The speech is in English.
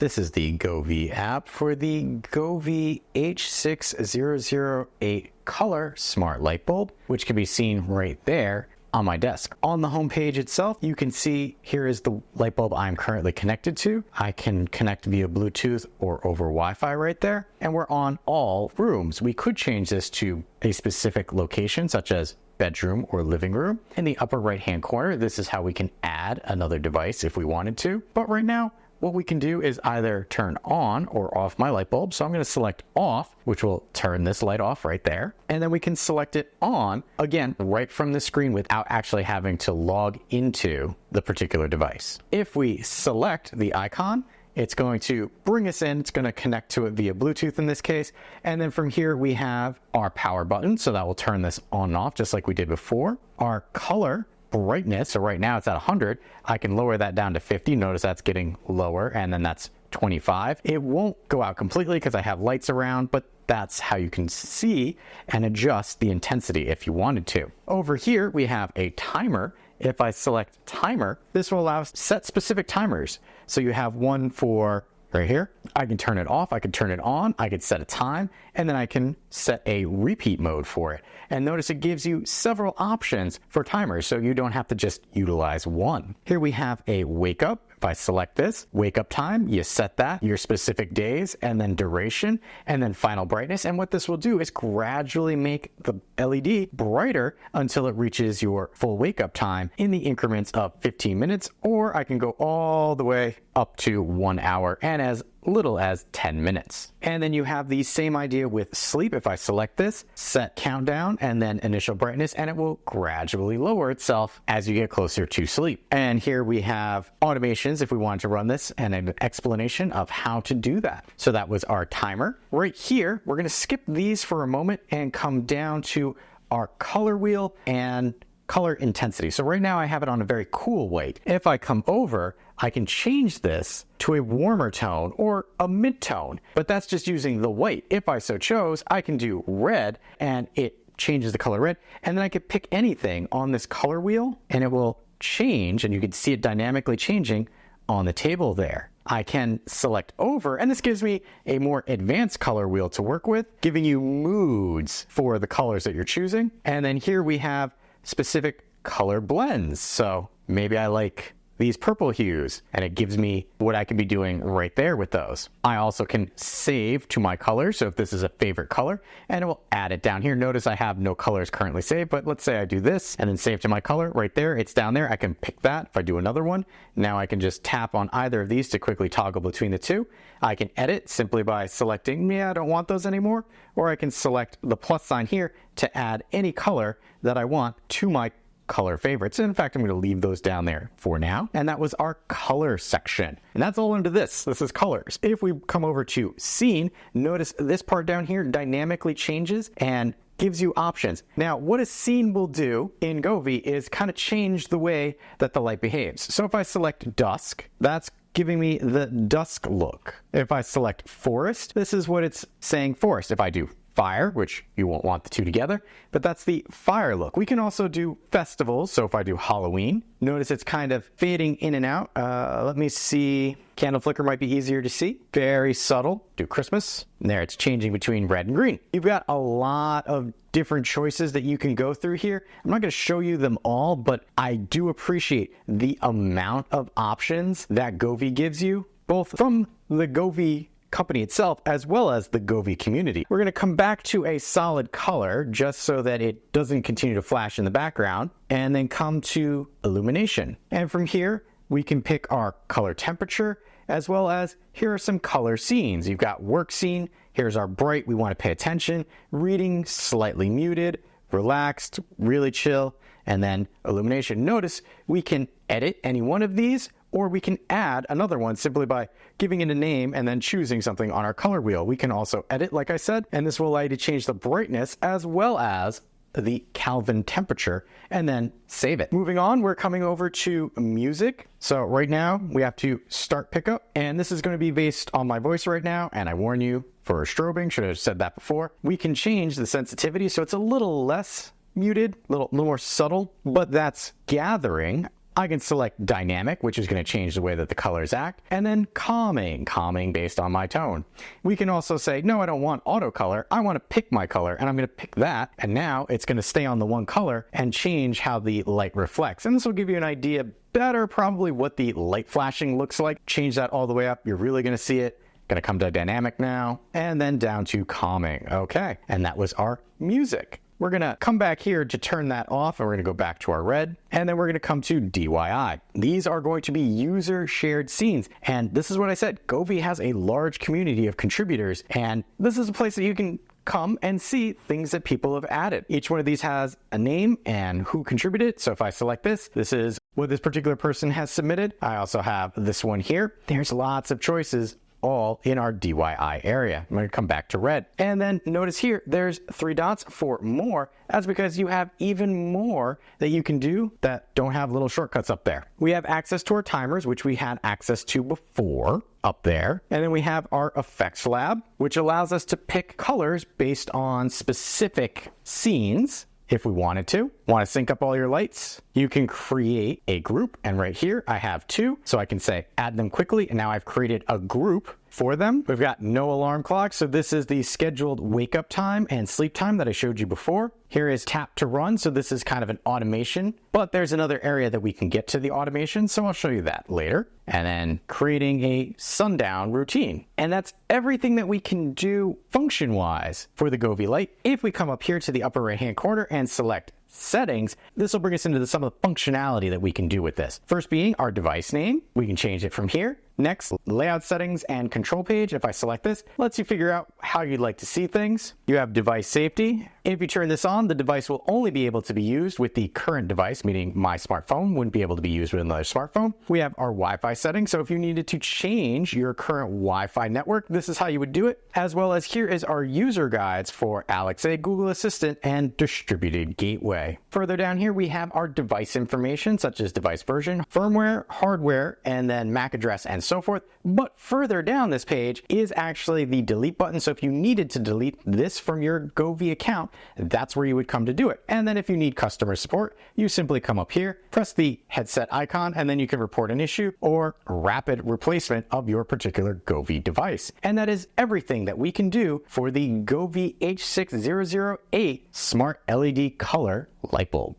This is the Govee app for the Govee H6008 color smart light bulb, which can be seen right there on my desk. On the home page itself, you can see here is the light bulb I'm currently connected to. I can connect via Bluetooth or over Wi-Fi right there, and we're on all rooms. We could change this to a specific location, such as bedroom or living room. In the upper right hand corner, this is how we can add another device if we wanted to. But right now, what we can do is either turn on or off my light bulb. So I'm going to select off, which will turn this light off right there. And then we can select it on, again, right from the screen without actually having to log into the particular device. If we select the icon, it's going to bring us in. It's going to connect to it via Bluetooth in this case. And then from here, we have our power button. So that will turn this on and off just like we did before. Our color brightness, so right now it's at 100. I can lower that down to 50. Notice that's getting lower, and then that's 25. It won't go out completely because I have lights around, but that's how you can see and adjust the intensity if you wanted to. Over here, we have a timer. If I select timer, this will allow us to set specific timers. So you have one for right here. I can turn it off, I can turn it on, I could set a time, and then I can set a repeat mode for it. And notice it gives you several options for timers, so you don't have to just utilize one. Here we have a wake up. If I select this, wake up time, you set that, your specific days, and then duration, and then final brightness. And what this will do is gradually make the LED brighter until it reaches your full wake up time in the increments of 15 minutes, or I can go all the way up to 1 hour and as little as 10 minutes. And then you have the same idea with sleep. If I select this, set countdown, and then initial brightness, and it will gradually lower itself as you get closer to sleep. And here we have automations if we wanted to run this and an explanation of how to do that. So that was our timer. Right here, we're going to skip these for a moment and come down to our color wheel and color intensity. So right now I have it on a very cool white. If I come over, I can change this to a warmer tone or a mid-tone, but that's just using the white. If I so chose, I can do red and it changes the color red, and then I could pick anything on this color wheel and it will change, and you can see it dynamically changing on the table there. I can select over, and this gives me a more advanced color wheel to work with, giving you moods for the colors that you're choosing. And then here we have specific color blends. So maybe I like these purple hues, and it gives me what I can be doing right there with those. I also can save to my color. So if this is a favorite color, and it will add it down here. Notice I have no colors currently saved, but let's say I do this and then save to my color right there. It's down there. I can pick that. If I do another one, now I can just tap on either of these to quickly toggle between the two. I can edit simply by selecting, I don't want those anymore, or I can select the plus sign here to add any color that I want to my color favorites. In fact, I'm going to leave those down there for now. And that was our color section. And that's all under this. This is colors. If we come over to scene, notice this part down here dynamically changes and gives you options. Now, what a scene will do in Govee is kind of change the way that the light behaves. So if I select dusk, that's giving me the dusk look. If I select forest, this is what it's saying forest. If I do fire, which you won't want the two together, but that's the fire look. We can also do festivals. So if I do Halloween, notice it's kind of fading in and out. Let me see. Candle flicker might be easier to see. Very subtle. Do Christmas. And there it's changing between red and green. You've got a lot of different choices that you can go through here. I'm not going to show you them all, but I do appreciate the amount of options that Govee gives you, both from the Govee company itself as well as the Govee community. We're going to come back to a solid color just so that it doesn't continue to flash in the background, and then come to illumination. And from here, we can pick our color temperature, as well as here are some color scenes. You've got work scene. Here's our bright. We want to pay attention. Reading, slightly muted, relaxed, really chill, and then illumination. Notice we can edit any one of these, or we can add another one simply by giving it a name and then choosing something on our color wheel. We can also edit, like I said, and this will allow you to change the brightness as well as the Kelvin temperature, and then save it. Moving on, we're coming over to music. So right now we have to start pickup, and this is going to be based on my voice right now, and I warn you for strobing, should have said that before. We can change the sensitivity so it's a little less muted, a little more subtle, but that's gathering. I can select dynamic, which is going to change the way that the colors act, and then calming based on my tone. We can also say, no, I don't want auto color. I want to pick my color, and I'm going to pick that, and now it's going to stay on the one color and change how the light reflects. And this will give you an idea better probably what the light flashing looks like. Change that all the way up. You're really going to see it. Going to come to dynamic now, and then down to calming. Okay, and that was our music. We're going to come back here to turn that off, and we're going to go back to our red, and then we're going to come to DIY. These are going to be user shared scenes, and this is what I said. Govee has a large community of contributors, and this is a place that you can come and see things that people have added. Each one of these has a name and who contributed. So if I select this, this is what this particular person has submitted. I also have this one here. There's lots of choices all in our DIY area. I'm going to come back to red. And then notice here, there's 3 dots for more. That's because you have even more that you can do that don't have little shortcuts up there. We have access to our timers, which we had access to before up there. And then we have our effects lab, which allows us to pick colors based on specific scenes. If we wanted to. Want to sync up all your lights? You can create a group, and right here I have 2, so I can say add them quickly, and now I've created a group for them. We've got no alarm clock, so this is the scheduled wake up time and sleep time that I showed you before. Here is tap to run, so this is kind of an automation, but there's another area that we can get to the automation, so I'll show you that later. And then creating a sundown routine. And that's everything that we can do function-wise for the Govee light. If we come up here to the upper right-hand corner and select settings, this will bring us into some of the functionality that we can do with this. First being our device name. We can change it from here. Next, layout settings and control page. If I select this, lets you figure out how you'd like to see things. You have device safety. If you turn this on, the device will only be able to be used with the current device, meaning my smartphone wouldn't be able to be used with another smartphone. We have our Wi-Fi settings. So if you needed to change your current Wi-Fi network, this is how you would do it. As well as here is our user guides for Alexa, Google Assistant, and distributed gateway. Further down here, we have our device information, such as device version, firmware, hardware, and then MAC address and so forth. But further down this page is actually the delete button. So if you needed to delete this from your Govee account, that's where you would come to do it. And then if you need customer support, you simply come up here, press the headset icon, and then you can report an issue or rapid replacement of your particular Govee device. And that is everything that we can do for the Govee H6008 Smart LED Color light bulb.